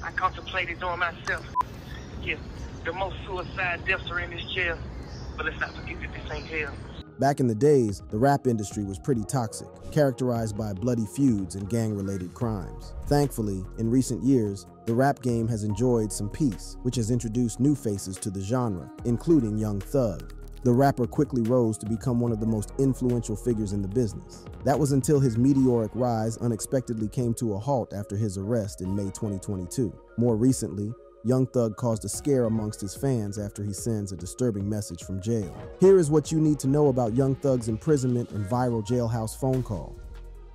I contemplated doing myself. Yeah, the most suicide deaths are in this jail, but let's not forget that this ain't hell. Back in the days, the rap industry was pretty toxic, characterized by bloody feuds and gang-related crimes. Thankfully, in recent years, the rap game has enjoyed some peace, which has introduced new faces to the genre, including Young Thug. The rapper quickly rose to become one of the most influential figures in the business. That was until his meteoric rise unexpectedly came to a halt after his arrest in May 2022. More recently, Young Thug caused a scare amongst his fans after he sends a disturbing message from jail. Here is what you need to know about Young Thug's imprisonment and viral jailhouse phone call.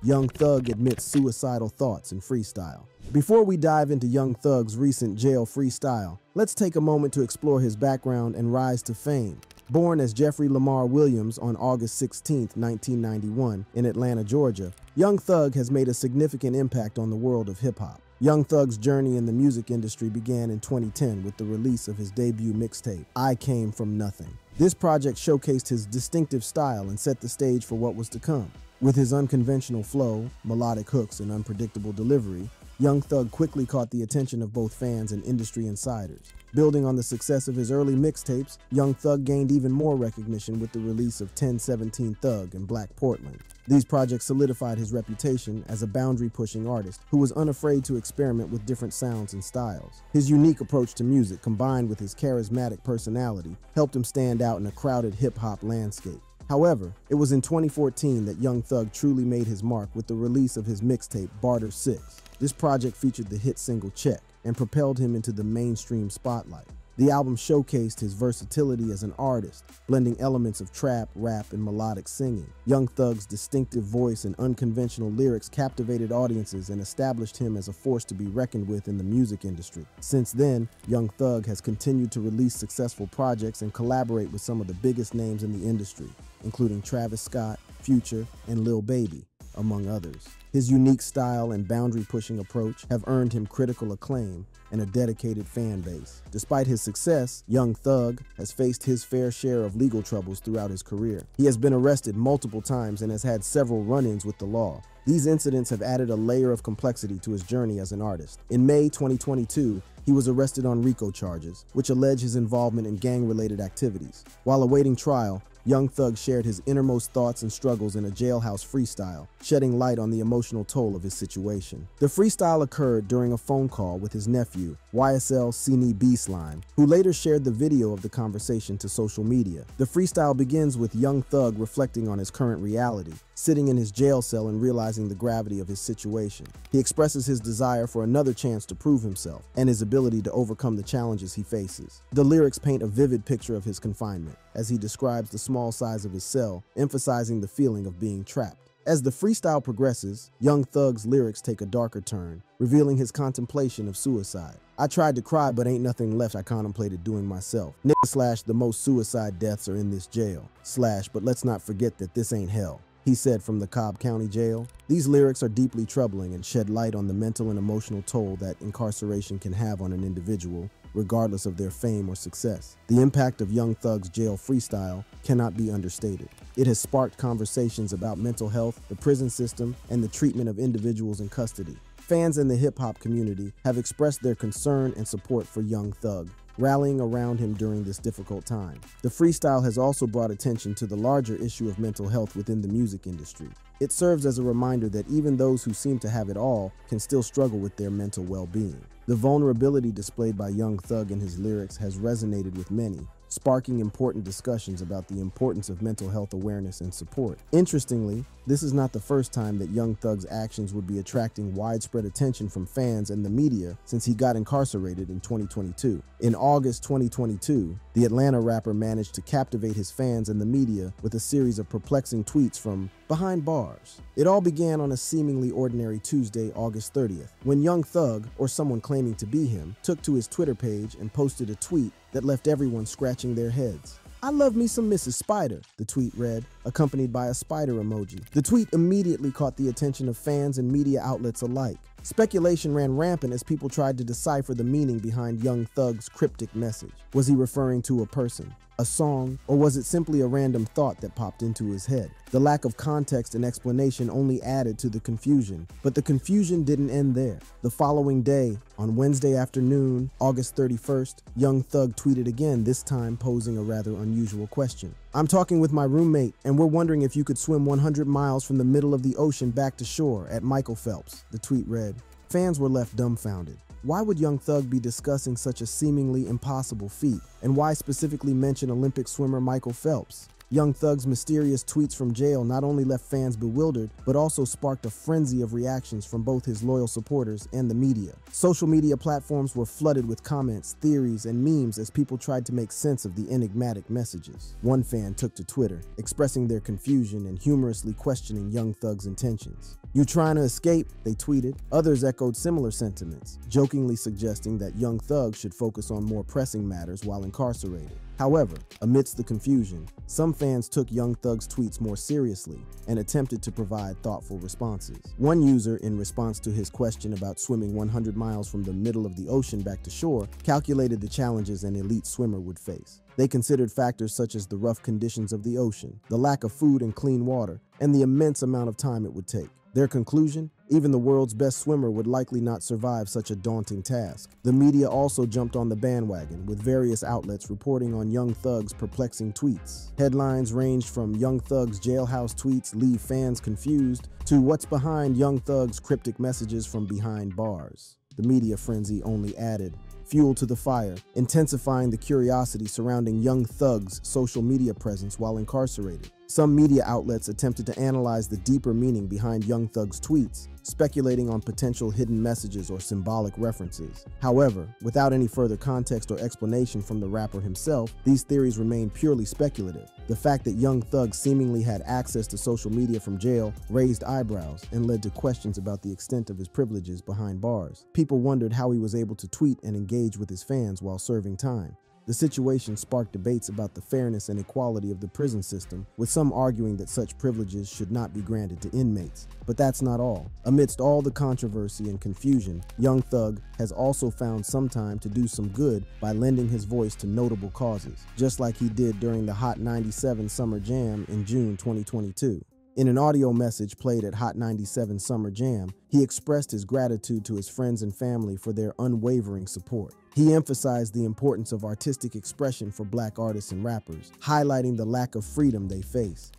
Young Thug admits suicidal thoughts in freestyle. Before we dive into Young Thug's recent jail freestyle, let's take a moment to explore his background and rise to fame. Born as Jeffrey Lamar Williams on August 16, 1991, in Atlanta, Georgia, Young Thug has made a significant impact on the world of hip-hop. Young Thug's journey in the music industry began in 2010 with the release of his debut mixtape, I Came From Nothing. This project showcased his distinctive style and set the stage for what was to come. With his unconventional flow, melodic hooks, and unpredictable delivery, Young Thug quickly caught the attention of both fans and industry insiders. Building on the success of his early mixtapes, Young Thug gained even more recognition with the release of 1017 Thug and Black Portland. These projects solidified his reputation as a boundary-pushing artist who was unafraid to experiment with different sounds and styles. His unique approach to music, combined with his charismatic personality, helped him stand out in a crowded hip-hop landscape. However, it was in 2014 that Young Thug truly made his mark with the release of his mixtape, Barter 6. This project featured the hit single Check and propelled him into the mainstream spotlight. The album showcased his versatility as an artist, blending elements of trap, rap, and melodic singing. Young Thug's distinctive voice and unconventional lyrics captivated audiences and established him as a force to be reckoned with in the music industry. Since then, Young Thug has continued to release successful projects and collaborate with some of the biggest names in the industry, including Travis Scott, Future, and Lil Baby, among others. His unique style and boundary-pushing approach have earned him critical acclaim and a dedicated fan base. Despite his success, Young Thug has faced his fair share of legal troubles throughout his career. He has been arrested multiple times and has had several run-ins with the law. These incidents have added a layer of complexity to his journey as an artist. In May 2022, he was arrested on RICO charges, which allege his involvement in gang-related activities. While awaiting trial, Young Thug shared his innermost thoughts and struggles in a jailhouse freestyle, shedding light on the emotional toll of his situation. The freestyle occurred during a phone call with his nephew, YSL Sini B Slime, who later shared the video of the conversation to social media. The freestyle begins with Young Thug reflecting on his current reality, sitting in his jail cell and realizing the gravity of his situation. He expresses his desire for another chance to prove himself and his ability to overcome the challenges he faces. The lyrics paint a vivid picture of his confinement, as he describes the small size of his cell, emphasizing the feeling of being trapped. As the freestyle progresses, Young Thug's lyrics take a darker turn, revealing his contemplation of suicide. I tried to cry, but ain't nothing left I contemplated doing myself. / the most suicide deaths are in this jail. / but let's not forget that this ain't hell, he said from the Cobb County Jail. These lyrics are deeply troubling and shed light on the mental and emotional toll that incarceration can have on an individual, regardless of their fame or success. The impact of Young Thug's jail freestyle cannot be understated. It has sparked conversations about mental health, the prison system, and the treatment of individuals in custody. Fans in the hip-hop community have expressed their concern and support for Young Thug, rallying around him during this difficult time. The freestyle has also brought attention to the larger issue of mental health within the music industry. It serves as a reminder that even those who seem to have it all can still struggle with their mental well-being. The vulnerability displayed by Young Thug in his lyrics has resonated with many, sparking important discussions about the importance of mental health awareness and support. Interestingly, this is not the first time that Young Thug's actions would be attracting widespread attention from fans and the media since he got incarcerated in 2022. In August 2022, the Atlanta rapper managed to captivate his fans and the media with a series of perplexing tweets from behind bars. It all began on a seemingly ordinary Tuesday, August 30th, when Young Thug, or someone claiming to be him, took to his Twitter page and posted a tweet that left everyone scratching their heads. "I love me some Mrs. Spider," the tweet read, accompanied by a spider emoji. The tweet immediately caught the attention of fans and media outlets alike. Speculation ran rampant as people tried to decipher the meaning behind Young Thug's cryptic message. Was he referring to a person, a song, or was it simply a random thought that popped into his head? The lack of context and explanation only added to the confusion, but the confusion didn't end there. The following day, on Wednesday afternoon, August 31st, Young Thug tweeted again, this time posing a rather unusual question. "I'm talking with my roommate, and we're wondering if you could swim 100 miles from the middle of the ocean back to shore at Michael Phelps," the tweet read. Fans were left dumbfounded. Why would Young Thug be discussing such a seemingly impossible feat? And why specifically mention Olympic swimmer Michael Phelps? Young Thug's mysterious tweets from jail not only left fans bewildered, but also sparked a frenzy of reactions from both his loyal supporters and the media. Social media platforms were flooded with comments, theories, and memes as people tried to make sense of the enigmatic messages. One fan took to Twitter, expressing their confusion and humorously questioning Young Thug's intentions. "You trying to escape?" they tweeted. Others echoed similar sentiments, jokingly suggesting that Young Thug should focus on more pressing matters while incarcerated. However, amidst the confusion, some fans took Young Thug's tweets more seriously and attempted to provide thoughtful responses. One user, in response to his question about swimming 100 miles from the middle of the ocean back to shore, calculated the challenges an elite swimmer would face. They considered factors such as the rough conditions of the ocean, the lack of food and clean water, and the immense amount of time it would take. Their conclusion? Even the world's best swimmer would likely not survive such a daunting task. The media also jumped on the bandwagon, with various outlets reporting on Young Thug's perplexing tweets. Headlines ranged from "Young Thug's jailhouse tweets leave fans confused" to "What's behind Young Thug's cryptic messages from behind bars?" The media frenzy only added fuel to the fire, intensifying the curiosity surrounding Young Thug's social media presence while incarcerated. Some media outlets attempted to analyze the deeper meaning behind Young Thug's tweets, speculating on potential hidden messages or symbolic references. However, without any further context or explanation from the rapper himself, these theories remain purely speculative. The fact that Young Thug seemingly had access to social media from jail raised eyebrows and led to questions about the extent of his privileges behind bars. People wondered how he was able to tweet and engage with his fans while serving time. The situation sparked debates about the fairness and equality of the prison system, with some arguing that such privileges should not be granted to inmates. But that's not all. Amidst all the controversy and confusion, Young Thug has also found some time to do some good by lending his voice to notable causes, just like he did during the Hot 97 Summer Jam in June 2022. In an audio message played at Hot 97 Summer Jam, he expressed his gratitude to his friends and family for their unwavering support. He emphasized the importance of artistic expression for Black artists and rappers, highlighting the lack of freedom they face.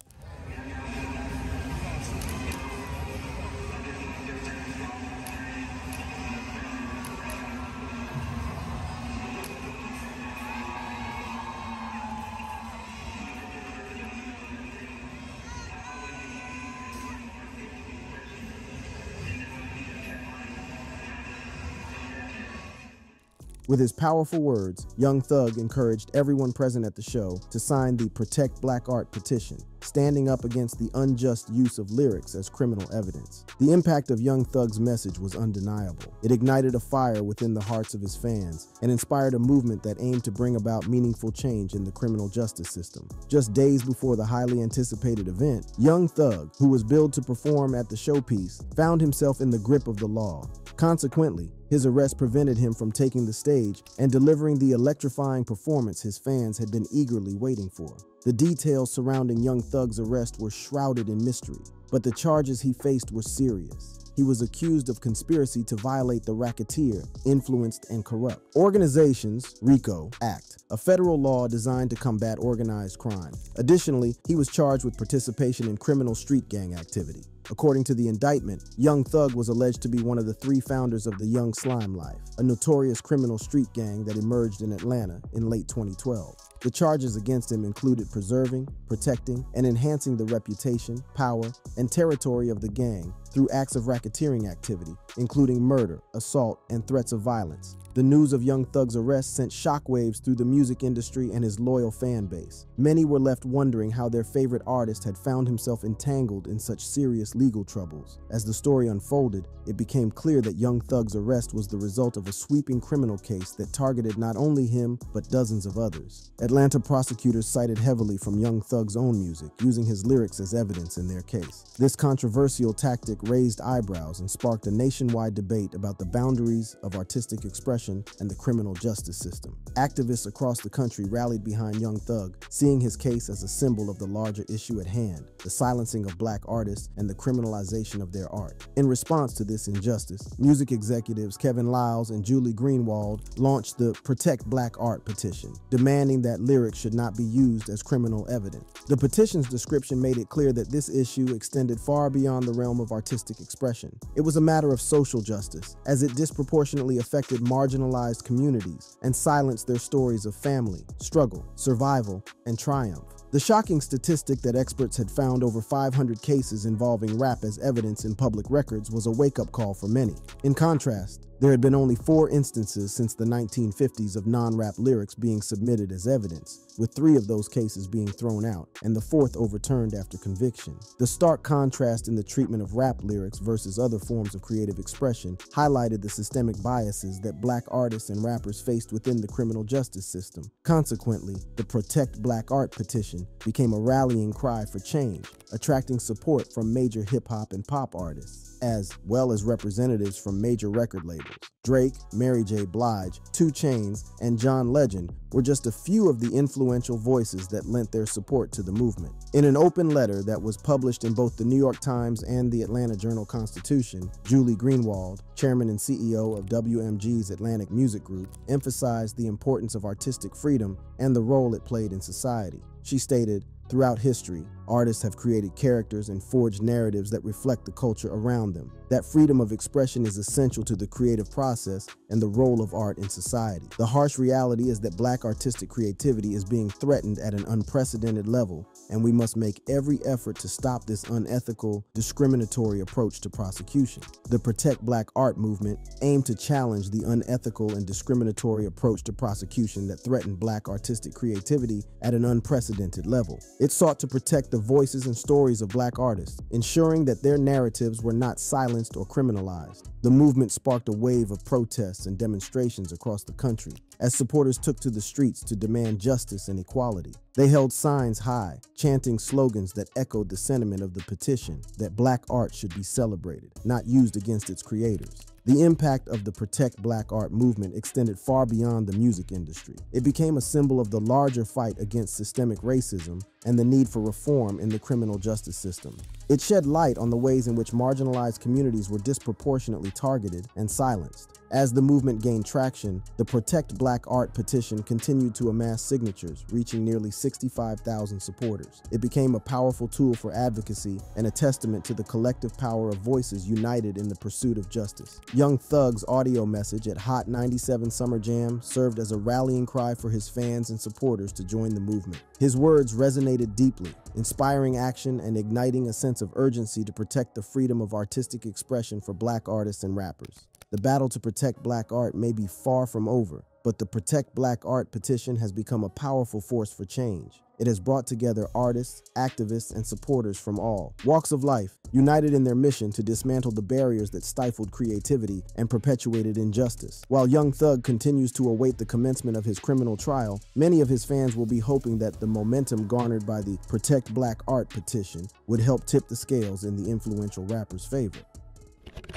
With his powerful words, Young Thug encouraged everyone present at the show to sign the Protect Black Art petition, standing up against the unjust use of lyrics as criminal evidence. The impact of Young Thug's message was undeniable. It ignited a fire within the hearts of his fans and inspired a movement that aimed to bring about meaningful change in the criminal justice system. Just days before the highly anticipated event, Young Thug, who was billed to perform at the showpiece, found himself in the grip of the law. Consequently, his arrest prevented him from taking the stage and delivering the electrifying performance his fans had been eagerly waiting for. The details surrounding Young Thug's arrest were shrouded in mystery, but the charges he faced were serious. He was accused of conspiracy to violate the Racketeer, Influenced and Corrupt Organizations (RICO) Act, a federal law designed to combat organized crime. Additionally, he was charged with participation in criminal street gang activity. According to the indictment, Young Thug was alleged to be one of the 3 founders of the Young Slime Life, a notorious criminal street gang that emerged in Atlanta in late 2012. The charges against him included preserving, protecting, and enhancing the reputation, power, and territory of the gang through acts of racketeering activity, including murder, assault, and threats of violence. The news of Young Thug's arrest sent shockwaves through the music industry and his loyal fan base. Many were left wondering how their favorite artist had found himself entangled in such serious legal troubles. As the story unfolded, it became clear that Young Thug's arrest was the result of a sweeping criminal case that targeted not only him, but dozens of others. Atlanta prosecutors cited heavily from Young Thug's own music, using his lyrics as evidence in their case. This controversial tactic raised eyebrows and sparked a nationwide debate about the boundaries of artistic expression expression and the criminal justice system. Activists across the country rallied behind Young Thug, seeing his case as a symbol of the larger issue at hand, the silencing of black artists and the criminalization of their art. In response to this injustice, music executives Kevin Liles and Julie Greenwald launched the Protect Black Art petition, demanding that lyrics should not be used as criminal evidence. The petition's description made it clear that this issue extended far beyond the realm of artistic expression. It was a matter of social justice, as it disproportionately affected marginalized communities and silenced their stories of family, struggle, survival, and triumph. The shocking statistic that experts had found over 500 cases involving rap as evidence in public records was a wake-up call for many. In contrast, there had been only 4 instances since the 1950s of non-rap lyrics being submitted as evidence, with 3 of those cases being thrown out, and the 4th overturned after conviction. The stark contrast in the treatment of rap lyrics versus other forms of creative expression highlighted the systemic biases that black artists and rappers faced within the criminal justice system. Consequently, the Protect Black Art petition became a rallying cry for change, attracting support from major hip-hop and pop artists, as well as representatives from major record labels. Drake, Mary J. Blige, 2 Chainz, and John Legend were just a few of the influential voices that lent their support to the movement. In an open letter that was published in both the New York Times and the Atlanta Journal-Constitution, Julie Greenwald, chairman and CEO of WMG's Atlantic Music Group, emphasized the importance of artistic freedom and the role it played in society. She stated, "Throughout history, artists have created characters and forged narratives that reflect the culture around them. That freedom of expression is essential to the creative process and the role of art in society. The harsh reality is that black artistic creativity is being threatened at an unprecedented level, and we must make every effort to stop this unethical, discriminatory approach to prosecution." The Protect Black Art movement aimed to challenge the unethical and discriminatory approach to prosecution that threatened black artistic creativity at an unprecedented level. It sought to protect the voices and stories of black artists, ensuring that their narratives were not silenced or criminalized. The movement sparked a wave of protests and demonstrations across the country as supporters took to the streets to demand justice and equality. They held signs high, chanting slogans that echoed the sentiment of the petition that black art should be celebrated, not used against its creators. The impact of the Protect Black Art movement extended far beyond the music industry. It became a symbol of the larger fight against systemic racism and the need for reform in the criminal justice system. It shed light on the ways in which marginalized communities were disproportionately targeted and silenced. As the movement gained traction, the Protect Black Art petition continued to amass signatures, reaching nearly 65,000 supporters. It became a powerful tool for advocacy and a testament to the collective power of voices united in the pursuit of justice. Young Thug's audio message at Hot 97 Summer Jam served as a rallying cry for his fans and supporters to join the movement. His words resonated deeply, inspiring action and igniting a sense of urgency to protect the freedom of artistic expression for black artists and rappers. The battle to protect black art may be far from over, but the Protect Black Art petition has become a powerful force for change. It has brought together artists, activists, and supporters from all walks of life, united in their mission to dismantle the barriers that stifled creativity and perpetuated injustice. While Young Thug continues to await the commencement of his criminal trial, many of his fans will be hoping that the momentum garnered by the Protect Black Art petition would help tip the scales in the influential rapper's favor.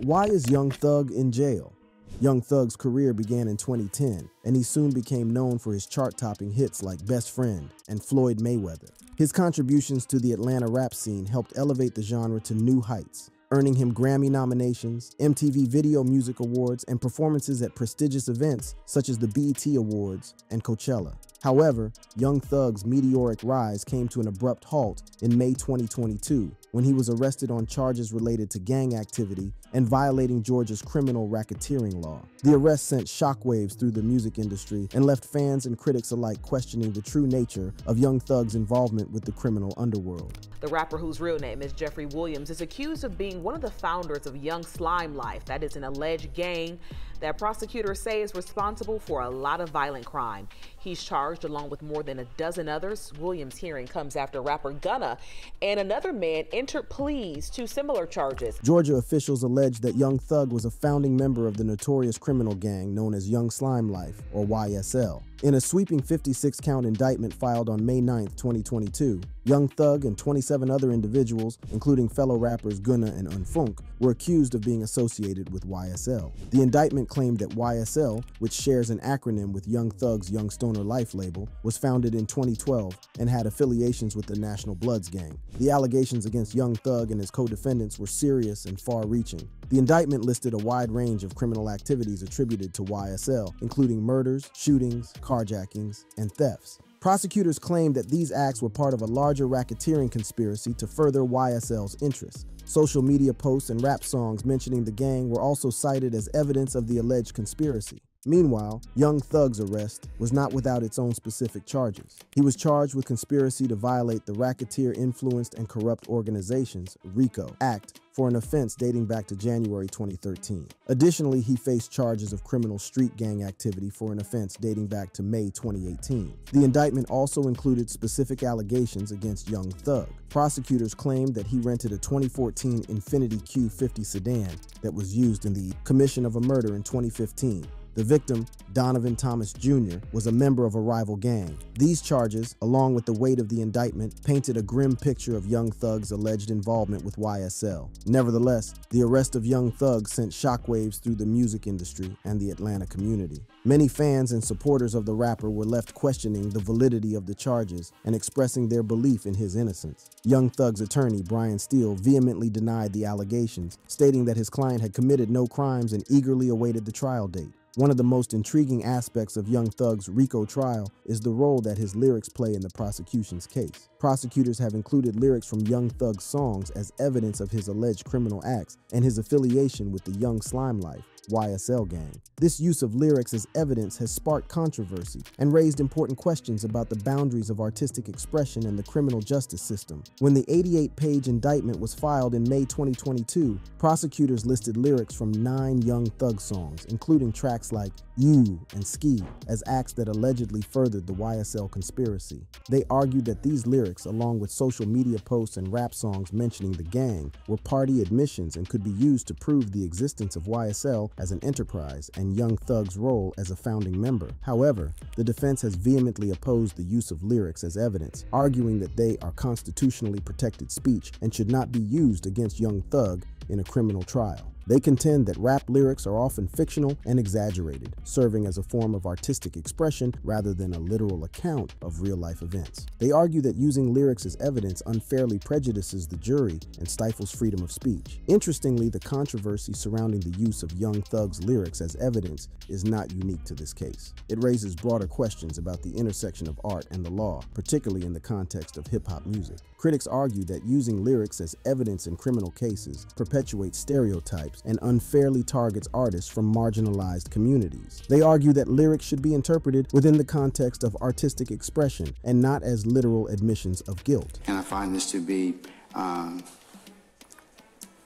Why is Young Thug in jail? Young Thug's career began in 2010, and he soon became known for his chart-topping hits like Best Friend and Floyd Mayweather. His contributions to the Atlanta rap scene helped elevate the genre to new heights, earning him Grammy nominations, MTV Video Music Awards, and performances at prestigious events such as the BET Awards and Coachella. However, Young Thug's meteoric rise came to an abrupt halt in May 2022 when he was arrested on charges related to gang activity and violating Georgia's criminal racketeering law. The arrest sent shockwaves through the music industry and left fans and critics alike questioning the true nature of Young Thug's involvement with the criminal underworld. The rapper, whose real name is Jeffrey Williams, is accused of being one of the founders of Young Slime Life. That is an alleged gang that prosecutors say is responsible for a lot of violent crime. He's charged along with more than a dozen others. Williams' hearing comes after rapper Gunna and another man entered pleas to similar charges. Georgia officials alleged that Young Thug was a founding member of the notorious criminal gang known as Young Slime Life, or YSL. In a sweeping 56-count indictment filed on May 9, 2022, Young Thug and 27 other individuals, including fellow rappers Gunna and Unfunk, were accused of being associated with YSL. The indictment claimed that YSL, which shares an acronym with Young Thug's Young Stoner Life label, was founded in 2012 and had affiliations with the National Bloods gang. The allegations against Young Thug and his co-defendants were serious and far-reaching. The indictment listed a wide range of criminal activities attributed to YSL, including murders, shootings, carjackings, and thefts. Prosecutors claimed that these acts were part of a larger racketeering conspiracy to further YSL's interests. Social media posts and rap songs mentioning the gang were also cited as evidence of the alleged conspiracy. Meanwhile, Young Thug's arrest was not without its own specific charges. He was charged with conspiracy to violate the Racketeer Influenced and Corrupt Organizations (RICO) Act for an offense dating back to January 2013. Additionally, he faced charges of criminal street gang activity for an offense dating back to May 2018. The indictment also included specific allegations against Young Thug. Prosecutors claimed that he rented a 2014 Infiniti Q50 sedan that was used in the commission of a murder in 2015. The victim, Donovan Thomas Jr., was a member of a rival gang. These charges, along with the weight of the indictment, painted a grim picture of Young Thug's alleged involvement with YSL. Nevertheless, the arrest of Young Thug sent shockwaves through the music industry and the Atlanta community. Many fans and supporters of the rapper were left questioning the validity of the charges and expressing their belief in his innocence. Young Thug's attorney, Brian Steele, vehemently denied the allegations, stating that his client had committed no crimes and eagerly awaited the trial date. One of the most intriguing aspects of Young Thug's RICO trial is the role that his lyrics play in the prosecution's case. Prosecutors have included lyrics from Young Thug's songs as evidence of his alleged criminal acts and his affiliation with the Young Slime Life YSL gang. This use of lyrics as evidence has sparked controversy and raised important questions about the boundaries of artistic expression and the criminal justice system. When the 88-page indictment was filed in May 2022, prosecutors listed lyrics from 9 Young Thug songs, including tracks like You and Ski, as acts that allegedly furthered the YSL conspiracy. They argued that these lyrics, along with social media posts and rap songs mentioning the gang, were party admissions and could be used to prove the existence of YSL as an enterprise and Young Thug's role as a founding member. However, the defense has vehemently opposed the use of lyrics as evidence, arguing that they are constitutionally protected speech and should not be used against Young Thug in a criminal trial. They contend that rap lyrics are often fictional and exaggerated, serving as a form of artistic expression rather than a literal account of real-life events. They argue that using lyrics as evidence unfairly prejudices the jury and stifles freedom of speech. Interestingly, the controversy surrounding the use of Young Thug's lyrics as evidence is not unique to this case. It raises broader questions about the intersection of art and the law, particularly in the context of hip-hop music. Critics argue that using lyrics as evidence in criminal cases perpetuates stereotypes and unfairly targets artists from marginalized communities. They argue that lyrics should be interpreted within the context of artistic expression and not as literal admissions of guilt. And I find this to be that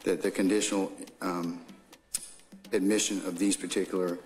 the conditional admission of these particular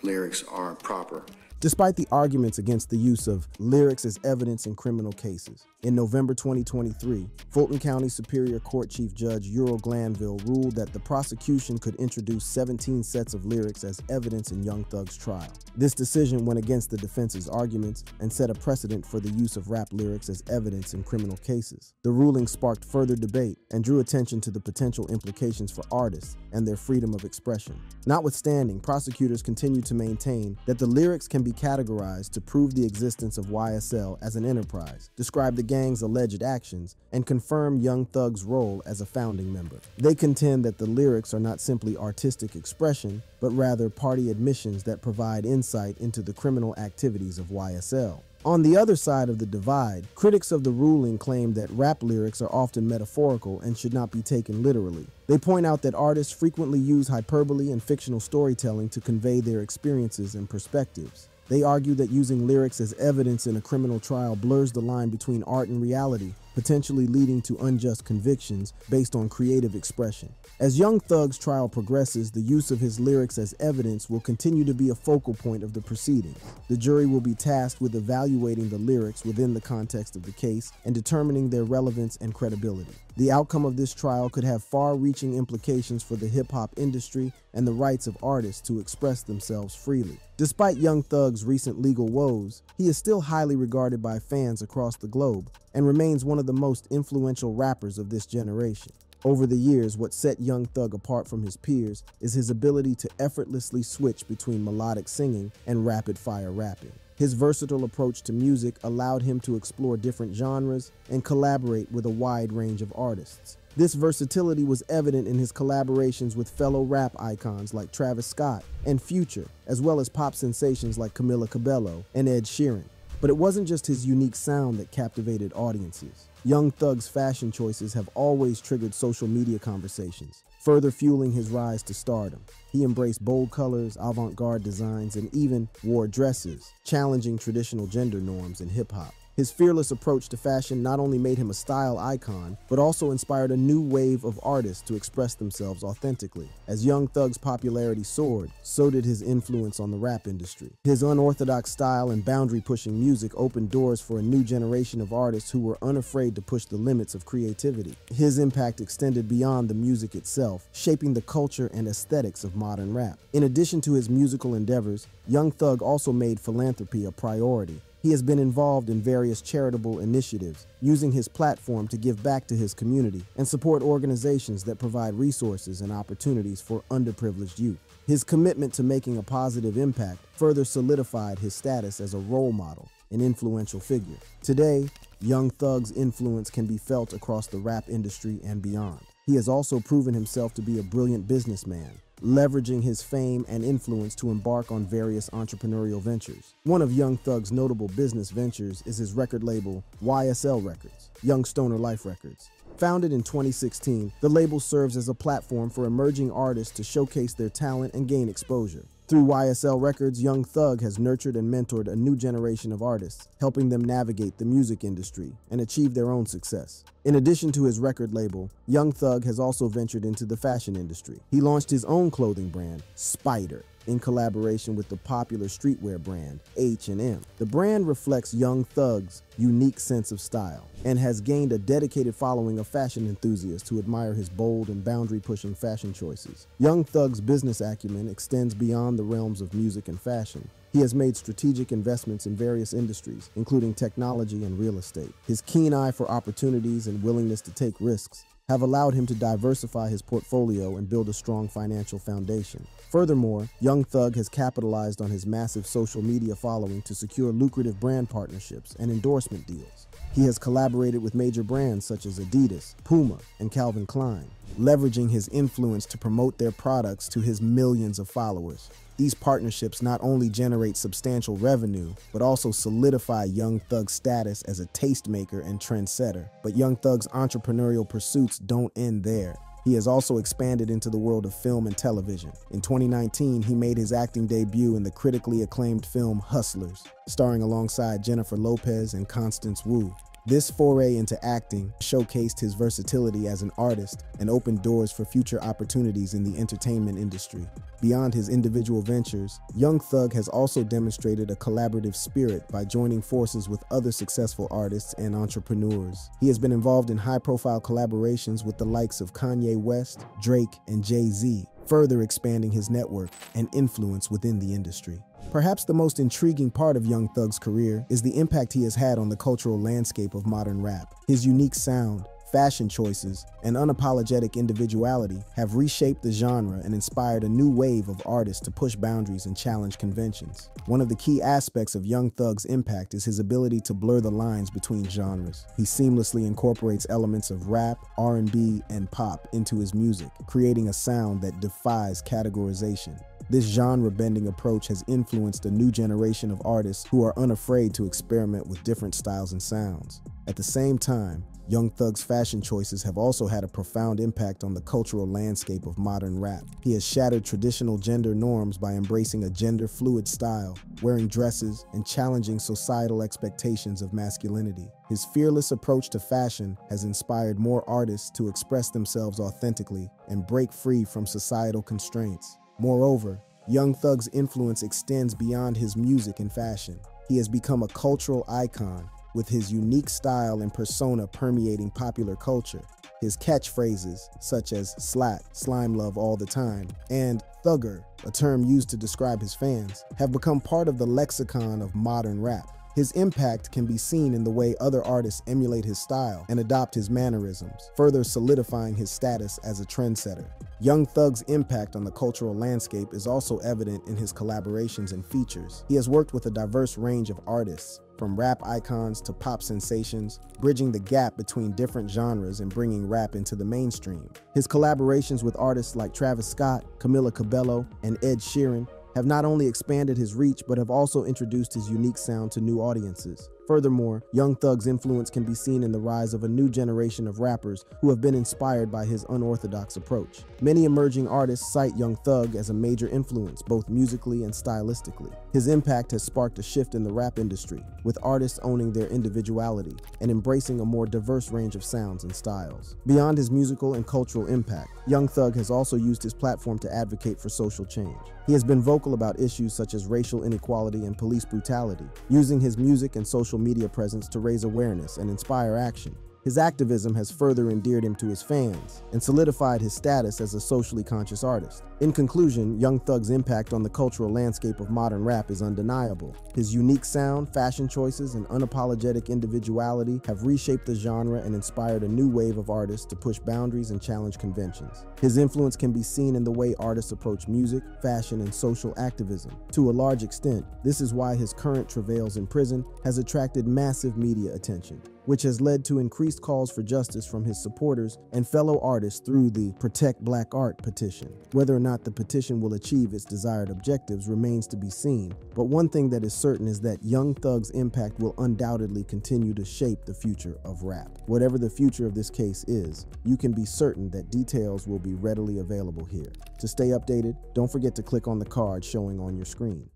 lyrics are proper. Despite the arguments against the use of lyrics as evidence in criminal cases, in November 2023, Fulton County Superior Court Chief Judge Earl Glanville ruled that the prosecution could introduce 17 sets of lyrics as evidence in Young Thug's trial. This decision went against the defense's arguments and set a precedent for the use of rap lyrics as evidence in criminal cases. The ruling sparked further debate and drew attention to the potential implications for artists and their freedom of expression. Notwithstanding, prosecutors continue to maintain that the lyrics can be categorized to prove the existence of YSL as an enterprise, describe the gang's alleged actions, and confirm Young Thug's role as a founding member. They contend that the lyrics are not simply artistic expression, but rather party admissions that provide insight into the criminal activities of YSL. On the other side of the divide, critics of the ruling claim that rap lyrics are often metaphorical and should not be taken literally. They point out that artists frequently use hyperbole and fictional storytelling to convey their experiences and perspectives. They argue that using lyrics as evidence in a criminal trial blurs the line between art and reality, potentially leading to unjust convictions based on creative expression. As Young Thug's trial progresses, the use of his lyrics as evidence will continue to be a focal point of the proceedings. The jury will be tasked with evaluating the lyrics within the context of the case and determining their relevance and credibility. The outcome of this trial could have far-reaching implications for the hip-hop industry and the rights of artists to express themselves freely. Despite Young Thug's recent legal woes, he is still highly regarded by fans across the globe and remains one of the most influential rappers of this generation. Over the years, what set Young Thug apart from his peers is his ability to effortlessly switch between melodic singing and rapid-fire rapping. His versatile approach to music allowed him to explore different genres and collaborate with a wide range of artists. This versatility was evident in his collaborations with fellow rap icons like Travis Scott and Future, as well as pop sensations like Camila Cabello and Ed Sheeran. But it wasn't just his unique sound that captivated audiences. Young Thug's fashion choices have always triggered social media conversations, further fueling his rise to stardom. He embraced bold colors, avant-garde designs, and even wore dresses, challenging traditional gender norms in hip-hop. His fearless approach to fashion not only made him a style icon, but also inspired a new wave of artists to express themselves authentically. As Young Thug's popularity soared, so did his influence on the rap industry. His unorthodox style and boundary-pushing music opened doors for a new generation of artists who were unafraid to push the limits of creativity. His impact extended beyond the music itself, shaping the culture and aesthetics of modern rap. In addition to his musical endeavors, Young Thug also made philanthropy a priority. He has been involved in various charitable initiatives, using his platform to give back to his community and support organizations that provide resources and opportunities for underprivileged youth. His commitment to making a positive impact further solidified his status as a role model, an influential figure. Today, Young Thug's influence can be felt across the rap industry and beyond. He has also proven himself to be a brilliant businessman, leveraging his fame and influence to embark on various entrepreneurial ventures. One of Young Thug's notable business ventures is his record label, YSL Records, Young Stoner Life Records. Founded in 2016, the label serves as a platform for emerging artists to showcase their talent and gain exposure. Through YSL Records, Young Thug has nurtured and mentored a new generation of artists, helping them navigate the music industry and achieve their own success. In addition to his record label, Young Thug has also ventured into the fashion industry. He launched his own clothing brand, Spider, in collaboration with the popular streetwear brand, H&M. The brand reflects Young Thug's unique sense of style and has gained a dedicated following of fashion enthusiasts who admire his bold and boundary-pushing fashion choices. Young Thug's business acumen extends beyond the realms of music and fashion. He has made strategic investments in various industries, including technology and real estate. His keen eye for opportunities and willingness to take risks have allowed him to diversify his portfolio and build a strong financial foundation. Furthermore, Young Thug has capitalized on his massive social media following to secure lucrative brand partnerships and endorsement deals. He has collaborated with major brands such as Adidas, Puma, and Calvin Klein, leveraging his influence to promote their products to his millions of followers. These partnerships not only generate substantial revenue, but also solidify Young Thug's status as a tastemaker and trendsetter. But Young Thug's entrepreneurial pursuits don't end there. He has also expanded into the world of film and television. In 2019, he made his acting debut in the critically acclaimed film Hustlers, starring alongside Jennifer Lopez and Constance Wu. This foray into acting showcased his versatility as an artist and opened doors for future opportunities in the entertainment industry. Beyond his individual ventures, Young Thug has also demonstrated a collaborative spirit by joining forces with other successful artists and entrepreneurs. He has been involved in high-profile collaborations with the likes of Kanye West, Drake, and Jay-Z, further expanding his network and influence within the industry. Perhaps the most intriguing part of Young Thug's career is the impact he has had on the cultural landscape of modern rap. His unique sound, fashion choices, and unapologetic individuality have reshaped the genre and inspired a new wave of artists to push boundaries and challenge conventions. One of the key aspects of Young Thug's impact is his ability to blur the lines between genres. He seamlessly incorporates elements of rap, R&B, and pop into his music, creating a sound that defies categorization. This genre-bending approach has influenced a new generation of artists who are unafraid to experiment with different styles and sounds. At the same time, Young Thug's fashion choices have also had a profound impact on the cultural landscape of modern rap. He has shattered traditional gender norms by embracing a gender-fluid style, wearing dresses, and challenging societal expectations of masculinity. His fearless approach to fashion has inspired more artists to express themselves authentically and break free from societal constraints. Moreover, Young Thug's influence extends beyond his music and fashion. He has become a cultural icon, with his unique style and persona permeating popular culture. His catchphrases, such as slap, slime love all the time, and thugger, a term used to describe his fans, have become part of the lexicon of modern rap. His impact can be seen in the way other artists emulate his style and adopt his mannerisms, further solidifying his status as a trendsetter. Young Thug's impact on the cultural landscape is also evident in his collaborations and features. He has worked with a diverse range of artists, from rap icons to pop sensations, bridging the gap between different genres and bringing rap into the mainstream. His collaborations with artists like Travis Scott, Camila Cabello, and Ed Sheeran have not only expanded his reach, but have also introduced his unique sound to new audiences. Furthermore, Young Thug's influence can be seen in the rise of a new generation of rappers who have been inspired by his unorthodox approach. Many emerging artists cite Young Thug as a major influence, both musically and stylistically. His impact has sparked a shift in the rap industry, with artists owning their individuality and embracing a more diverse range of sounds and styles. Beyond his musical and cultural impact, Young Thug has also used his platform to advocate for social change. He has been vocal about issues such as racial inequality and police brutality, using his music and social media presence to raise awareness and inspire action. His activism has further endeared him to his fans and solidified his status as a socially conscious artist. In conclusion, Young Thug's impact on the cultural landscape of modern rap is undeniable. His unique sound, fashion choices, and unapologetic individuality have reshaped the genre and inspired a new wave of artists to push boundaries and challenge conventions. His influence can be seen in the way artists approach music, fashion, and social activism. To a large extent, this is why his current travails in prison has attracted massive media attention, which has led to increased calls for justice from his supporters and fellow artists through the Protect Black Art petition. Whether or not the petition will achieve its desired objectives remains to be seen, but one thing that is certain is that Young Thug's impact will undoubtedly continue to shape the future of rap. Whatever the future of this case is, you can be certain that details will be readily available here. To stay updated, don't forget to click on the card showing on your screen.